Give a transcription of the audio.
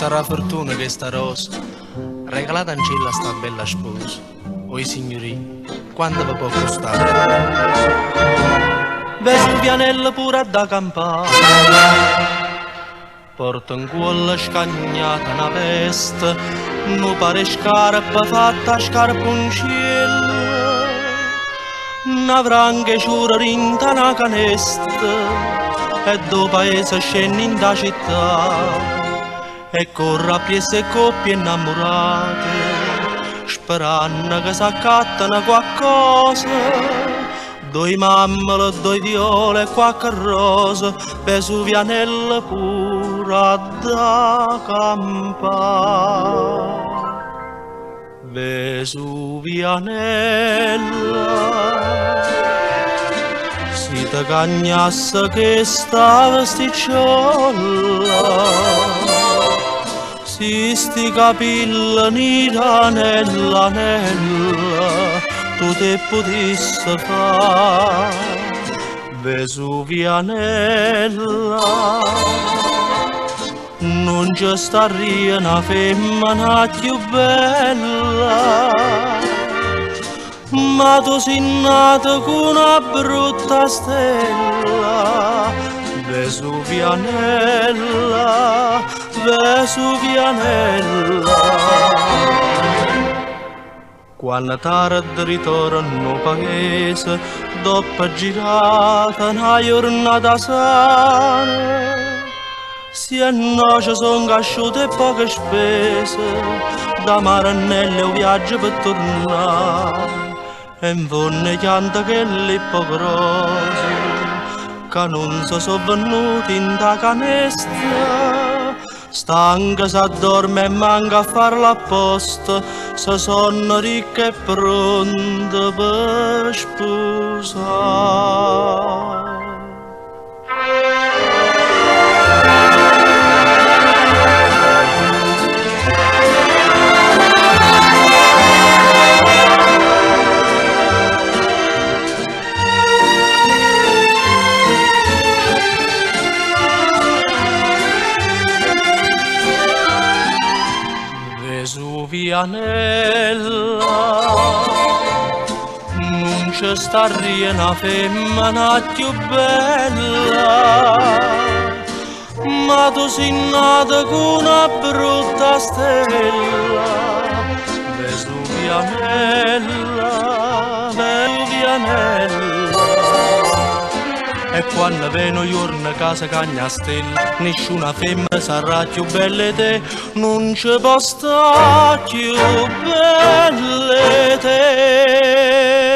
sarà fortuna che sta rosa, regalata in cielo a sta bella sposa. Oi signori, quanto vi può costare? Vesuvianella pure da campare, porta in cuola scagnata una veste, non pare scarpa fatta scarponcella, una franca ciura rinta una canesta, e do paese scendi in da città. E corre a piese e coppie innamorate, sperando che s'accattano qualcosa. Due mammole, due viole e qualche rosa, Vesuvianella pura da campare. Vesuvianella, si te cagnasse che sta vesticciola, si sti capilli nera nella, tu te potessi fare. Vesuvianella, non ci sta una femmina più bella, ma tu sei nata con una brutta stella. Vesuvianella, Vesuvianella, quando tardi ritorno paese, dopo girata una giornata sana, si è noce son casciute e poche spese, da Maranello un viaggio per tornare, e in fondo chianta che l'ippocrosi, che non sono venuti in da canestra, stanca s'addorme e manca a farla apposta, se sono ricca e pronta per sposare. Vesuvianella, non c'è sta una femmina più bella, ma tu sei nata con una brutta stella. Vesuvianella, Vesuvianella, e quando vengo giorno a casa cagna stella, nessuna femmina sarà più bella di te, non ci può stare più bella di te.